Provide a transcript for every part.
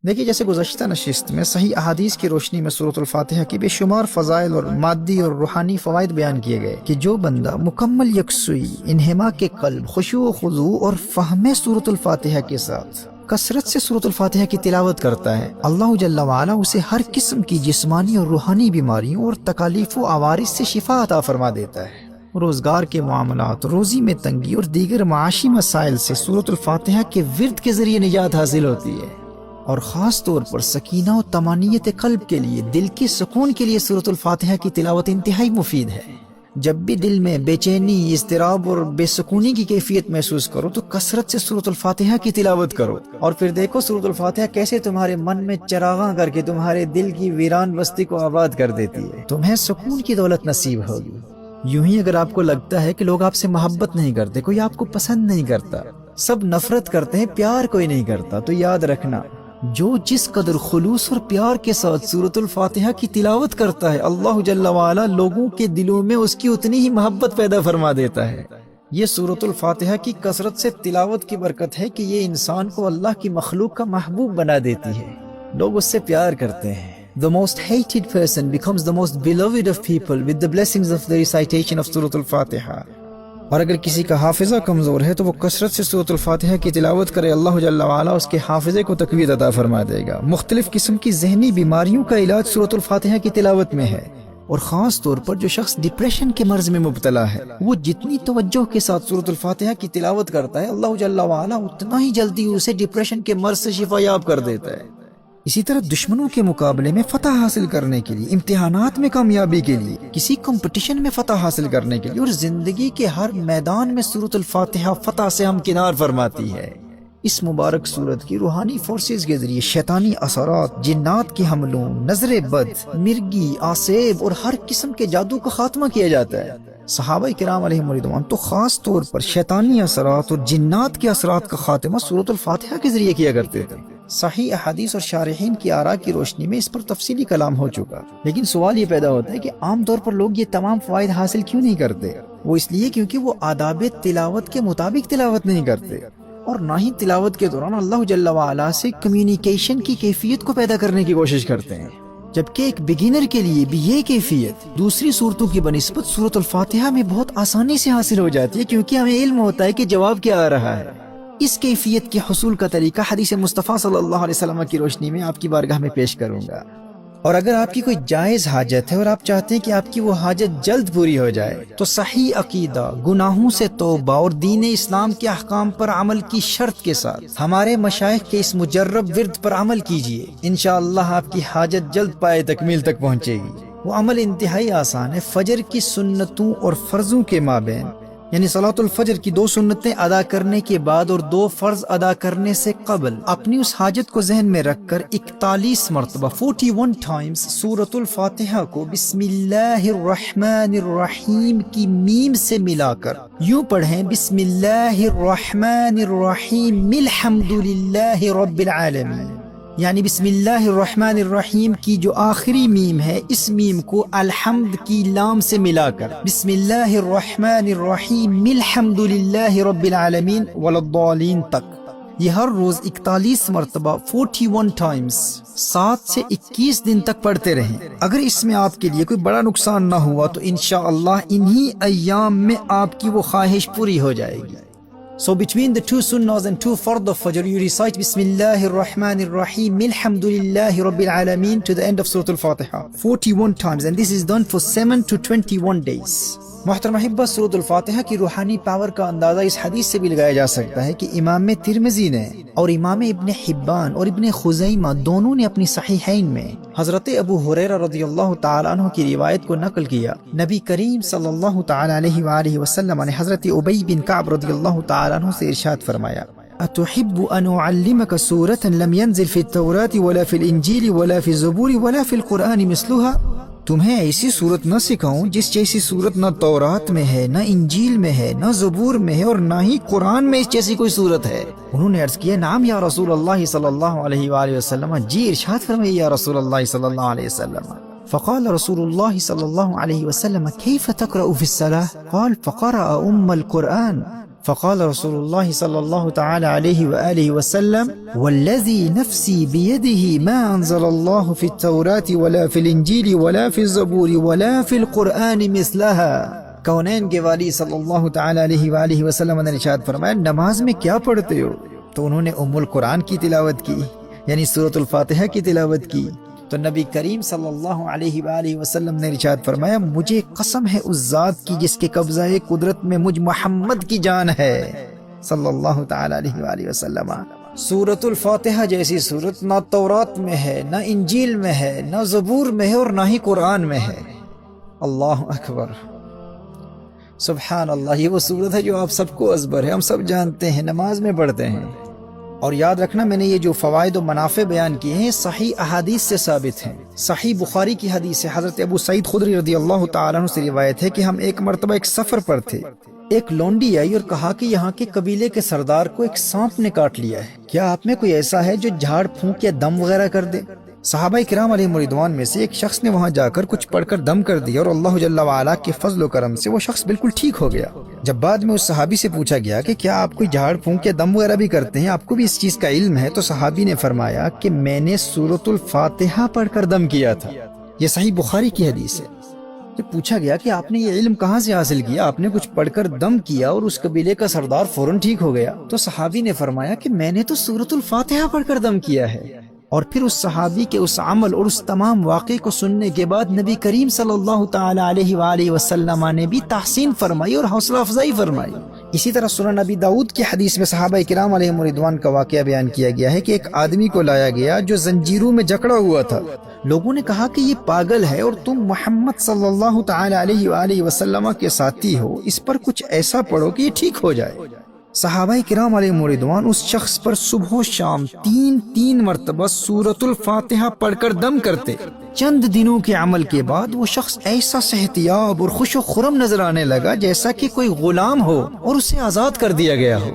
دیکھیے جیسے گزشتہ نشست میں صحیح احادیث کی روشنی میں سورۃ الفاتحہ کی بے شمار فضائل اور مادی اور روحانی فوائد بیان کیے گئے کہ جو بندہ مکمل یکسوئی، انہماک کے قلب، خشوع و خضوع اور فہم سورۃ الفاتحہ کے ساتھ کثرت سے سورۃ الفاتحہ کی تلاوت کرتا ہے، اللہ جل وعلا اسے ہر قسم کی جسمانی اور روحانی بیماریوں اور تکالیف و عوارض سے شفا عطا فرما دیتا ہے۔ روزگار کے معاملات، روزی میں تنگی اور دیگر معاشی مسائل سے سورۃ الفاتحہ کے ورد کے ذریعے نجات حاصل ہوتی ہے، اور خاص طور پر سکینہ و طمانینت قلب کے لیے، دل کے سکون کے لیے سورۃ الفاتحہ کی تلاوت انتہائی مفید ہے۔ جب بھی دل میں بے چینی، اضطراب اور بے سکونی کی کیفیت محسوس کرو تو کثرت سے سورۃ الفاتحہ کی تلاوت کرو، اور پھر دیکھو سورۃ الفاتحہ کیسے تمہارے من میں چراغاں کر کے تمہارے دل کی ویران بستی کو آباد کر دیتی ہے۔ تمہیں سکون کی دولت نصیب ہوگی۔ یوں ہی اگر آپ کو لگتا ہے کہ لوگ آپ سے محبت نہیں کرتے، کوئی آپ کو پسند نہیں کرتا، سب نفرت کرتے ہیں، پیار کوئی نہیں کرتا، تو یاد رکھنا، جو جس قدر خلوص اور پیار کے ساتھ سورۃ الفاتحہ کی تلاوت کرتا ہے، اللہ جل وعلا لوگوں کے دلوں میں اس کی اتنی ہی محبت پیدا فرما دیتا ہے۔ یہ سورۃ الفاتحہ کی کثرت سے تلاوت کی برکت ہے کہ یہ انسان کو اللہ کی مخلوق کا محبوب بنا دیتی ہے، لوگ اس سے پیار کرتے ہیں۔ The most hated person becomes the most beloved of people with the blessings of the recitation of سورۃ الفاتحہ۔ اور اگر کسی کا حافظہ کمزور ہے تو وہ کثرت سے سورۃ الفاتحہ کی تلاوت کرے، اللہ جل وعلا اس کے حافظے کو تقویت عطا فرما دے گا۔ مختلف قسم کی ذہنی بیماریوں کا علاج سورۃ الفاتحہ کی تلاوت میں ہے، اور خاص طور پر جو شخص ڈپریشن کے مرض میں مبتلا ہے، وہ جتنی توجہ کے ساتھ سورۃ الفاتحہ کی تلاوت کرتا ہے، اللہ جل وعلا اتنا ہی جلدی اسے ڈپریشن کے مرض سے شفا یاب کر دیتا ہے۔ اسی طرح دشمنوں کے مقابلے میں فتح حاصل کرنے کے لیے، امتحانات میں کامیابی کے لیے، کسی کمپٹیشن میں فتح حاصل کرنے کے لیے، اور زندگی کے ہر میدان میں سورۃ الفاتحہ فتح سے ہمکنار فرماتی ہے۔ اس مبارک سورت کی روحانی فورسز کے ذریعے شیطانی اثرات، جنات کے حملوں، نظر بد، مرگی، آسیب اور ہر قسم کے جادو کا خاتمہ کیا جاتا ہے۔ صحابہ کرام علیہم رضوان تو خاص طور پر شیطانی اثرات اور جنات کے اثرات کا خاتمہ سورۃ الفاتحہ کے ذریعے کیا کرتے تھے۔ صحیح احادیث اور شارحین کی آراء کی روشنی میں اس پر تفصیلی کلام ہو چکا، لیکن سوال یہ پیدا ہوتا ہے کہ عام طور پر لوگ یہ تمام فوائد حاصل کیوں نہیں کرتے؟ وہ اس لیے کیونکہ وہ آداب تلاوت کے مطابق تلاوت نہیں کرتے، اور نہ ہی تلاوت کے دوران اللہ جل وعلا سے کمیونیکیشن کی کیفیت کو پیدا کرنے کی کوشش کرتے ہیں، جبکہ ایک بگنر کے لیے بھی یہ کیفیت دوسری صورتوں کی بنسبت سورۃ الفاتحہ میں بہت آسانی سے حاصل ہو جاتی ہے، کیونکہ ہمیں علم ہوتا ہے کہ جواب کیا آ رہا ہے۔ اس کیفیت کے حصول کا طریقہ حدیث مصطفیٰ صلی اللہ علیہ وسلم کی روشنی میں آپ کی بارگاہ میں پیش کروں گا، اور اگر آپ کی کوئی جائز حاجت ہے اور آپ چاہتے ہیں کہ آپ کی وہ حاجت جلد پوری ہو جائے، تو صحیح عقیدہ، گناہوں سے توبہ اور دین اسلام کے احکام پر عمل کی شرط کے ساتھ ہمارے مشائخ کے اس مجرب ورد پر عمل کیجئے، انشاءاللہ آپ کی حاجت جلد پائے تکمیل تک پہنچے گی۔ وہ عمل انتہائی آسان ہے۔ فجر کی سنتوں اور فرضوں کے مابین، یعنی صلاۃ الفجر کی 2 سنتیں ادا کرنے کے بعد اور 2 فرض ادا کرنے سے قبل اپنی اس حاجت کو ذہن میں رکھ کر 41 مرتبہ 41 ٹائمز سورۃ الفاتحہ کو بسم اللہ الرحمن الرحیم کی میم سے ملا کر یوں پڑھیں، بسم اللہ الرحمن الرحیم الحمد للہ رب العالمین، یعنی بسم اللہ الرحمن الرحیم کی جو آخری میم ہے، اس میم کو الحمد کی لام سے ملا کر بسم اللہ الرحمن الرحیم الحمد للہ رب العالمین ولا الضالین تک یہ ہر روز 41 مرتبہ 41 ٹائمز 7 سے 21 دن تک پڑھتے رہیں۔ اگر اس میں آپ کے لیے کوئی بڑا نقصان نہ ہوا تو انشاءاللہ انہی ایام میں آپ کی وہ خواہش پوری ہو جائے گی۔ So between the 2 sunnahs and 2 fard of Fajr, you recite Bismillah ar-Rahman ar-Rahim Alhamdulillahi Rabbil Alameen to the end of Surah Al-Fatiha 41 times, and this is done for 7 to 21 days. محترم احبہ، سورۃ الفاتحہ کی روحانی پاور کا اندازہ اس حدیث سے بھی لگایا جا سکتا ہے کہ امام ترمذی نے اور امام ابن حبان اور ابن خزیمہ دونوں نے اپنی صحیحین میں حضرت ابو ہریرہ رضی اللہ تعالیٰ عنہ کی روایت کو نقل کیا۔ نبی کریم صلی اللہ تعالیٰ علیہ وآلہ وسلم نے حضرت ابی بن کعب رضی اللہ تعالیٰ عنہ سے ارشاد فرمایا، أتحب أن أعلمك سورة لم ينزل في التوراة ولا في الإنجيل ولا في الزبور ولا في القرآن مثلها؟ تمہیں ایسی صورت نہ سکھاؤں جس جیسی صورت نہ تورات میں ہے، نہ انجیل میں ہے، نہ زبور میں ہے، اور نہ ہی قرآن میں اس جیسی کوئی صورت ہے؟ انہوں نے عرض کیا، نعم یا رسول اللہ صلی اللہ علیہ وآلہ وسلم، جی ارشاد فرمائیے یا رسول اللہ صلی اللہ علیہ وسلم۔ فقال رسول اللہ صلی اللہ علیہ وسلم، کیف تقرأ فی الصلاة؟ قال فقرأ القرآن فقال رسول اللہ صلی اللہ تعالی علیہ وآلہ وسلم والذی نفسی بیدہ ما انزل اللہ فی التوراۃ ولا فی الانجیل ولا فی الزبور ولا فی القرآن مثلها۔ کونین کے والی صلی اللہ تعالی علیہ وآلہ وسلم نے ارشاد فرمایا نماز میں کیا پڑھتے ہو؟ تو انہوں نے ام القرآن کی تلاوت کی، یعنی سورۃ الفاتحہ کی تلاوت کی۔ تو نبی کریم صلی اللہ علیہ وآلہ وسلم نے ارشاد فرمایا مجھے قسم ہے اس ذات کی جس کے قبضہ قدرت میں مجھ محمد کی جان ہے صلی اللہ تعالی علیہ وآلہ وسلم، سورۃ الفاتحہ جیسی سورت نہ تورات میں ہے، نہ انجیل میں ہے، نہ زبور میں ہے، اور نہ ہی قرآن میں ہے۔ اللہ اکبر، سبحان اللہ۔ یہ وہ سورت ہے جو آپ سب کو ازبر ہے، ہم سب جانتے ہیں، نماز میں پڑھتے ہیں۔ اور یاد رکھنا میں نے یہ جو فوائد و منافع بیان کیے ہیں صحیح احادیث سے ثابت ہیں۔ صحیح بخاری کی حدیث ہے، حضرت ابو سعید خدری رضی اللہ تعالیٰ عنہ سے روایت ہے کہ ہم ایک مرتبہ ایک سفر پر تھے، ایک لونڈی آئی اور کہا کہ یہاں کے قبیلے کے سردار کو ایک سانپ نے کاٹ لیا ہے، کیا آپ میں کوئی ایسا ہے جو جھاڑ پھونک یا دم وغیرہ کر دے؟ صحابہ کرام علیہ رضوان میں سے ایک شخص نے وہاں جا کر کچھ پڑھ کر دم کر دیا اور اللہ جل وعلا کے فضل و کرم سے وہ شخص بالکل ٹھیک ہو گیا۔ جب بعد میں اس صحابی سے پوچھا گیا کہ کیا آپ کوئی جھاڑ پھونک یا دم وغیرہ بھی کرتے ہیں، آپ کو بھی اس چیز کا علم ہے؟ تو صحابی نے فرمایا کہ میں نے سورۃ الفاتحہ پڑھ کر دم کیا تھا۔ یہ صحیح بخاری کی حدیث ہے۔ جب پوچھا گیا کہ آپ نے یہ علم کہاں سے حاصل کیا، آپ نے کچھ پڑھ کر دم کیا اور اس قبیلے کا سردار فوراً ٹھیک ہو گیا، تو صحابی نے فرمایا کہ میں نے تو سورۃ الفاتحہ پڑھ کر دم کیا ہے۔ اور پھر اس صحابی کے اس عمل اور اس تمام واقعے کو سننے کے بعد نبی کریم صلی اللہ تعالی علیہ وآلہ وسلم نے بھی تحسین فرمائی اور حوصلہ افزائی فرمائی۔ اسی طرح سنن نبی داؤد کی حدیث میں صحابہ کرام علیہم رضوان کا واقعہ بیان کیا گیا ہے کہ ایک آدمی کو لایا گیا جو زنجیروں میں جکڑا ہوا تھا۔ لوگوں نے کہا کہ یہ پاگل ہے اور تم محمد صلی اللہ تعالی علیہ وآلہ وسلم کے ساتھی ہو، اس پر کچھ ایسا پڑھو کہ یہ ٹھیک ہو جائے۔ صحابہ کرام علیہم رضوان اس شخص پر صبح و شام تین مرتبہ سورۃ الفاتحہ پڑھ کر دم کرتے۔ چند دنوں کے عمل کے بعد وہ شخص ایسا صحتیاب اور خوش و خرم نظر آنے لگا جیسا کہ کوئی غلام ہو اور اسے آزاد کر دیا گیا ہو۔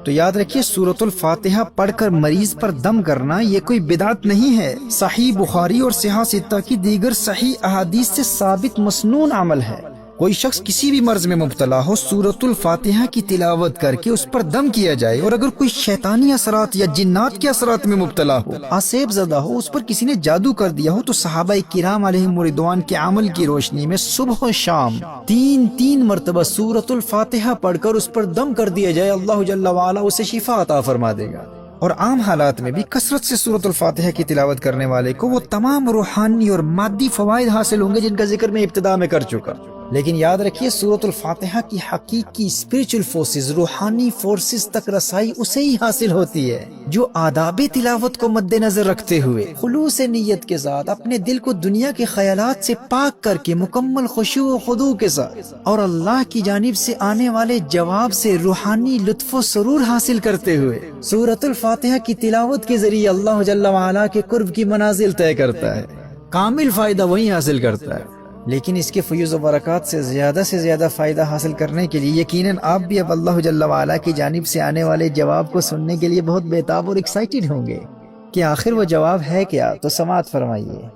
تو یاد رکھیے سورۃ الفاتحہ پڑھ کر مریض پر دم کرنا یہ کوئی بدعت نہیں ہے، صحیح بخاری اور صحیح ستہ کی دیگر صحیح احادیث سے ثابت مسنون عمل ہے۔ کوئی شخص کسی بھی مرض میں مبتلا ہو، سورۃ الفاتحہ کی تلاوت کر کے اس پر دم کیا جائے، اور اگر کوئی شیطانی اثرات یا جنات کے اثرات میں مبتلا ہو، آسیب زدہ ہو، اس پر کسی نے جادو کر دیا ہو، تو صحابہ کرام علیہم رضوان کے عمل کی روشنی میں صبح و شام تین مرتبہ سورۃ الفاتحہ پڑھ کر اس پر دم کر دیا جائے، اللہ جل وعلا اسے شفا عطا فرما دے گا۔ اور عام حالات میں بھی کثرت سے سورۃ الفاتحہ کی تلاوت کرنے والے کو وہ تمام روحانی اور مادی فوائد حاصل ہوں گے جن کا ذکر میں ابتدا میں کر چکا۔ لیکن یاد رکھیے سورۃ الفاتحہ کی حقیقی اسپرچل فورسز، روحانی فورسز تک رسائی اسے ہی حاصل ہوتی ہے جو آداب تلاوت کو مد نظر رکھتے ہوئے خلوص نیت کے ساتھ اپنے دل کو دنیا کے خیالات سے پاک کر کے مکمل خشوع و خضوع کے ساتھ اور اللہ کی جانب سے آنے والے جواب سے روحانی لطف و سرور حاصل کرتے ہوئے سورۃ الفاتحہ کی تلاوت کے ذریعے اللہ جل وعلا کے قرب کی منازل طے کرتا ہے، کامل فائدہ وہی حاصل کرتا ہے۔ لیکن اس کے فیوز و برکات سے زیادہ فائدہ حاصل کرنے کے لیے یقیناً آپ بھی اب اللہ جل وعلا کی جانب سے آنے والے جواب کو سننے کے لیے بہت بے تاب اور ایکسائٹڈ ہوں گے کہ آخر وہ جواب ہے کیا، تو سماعت فرمائیے۔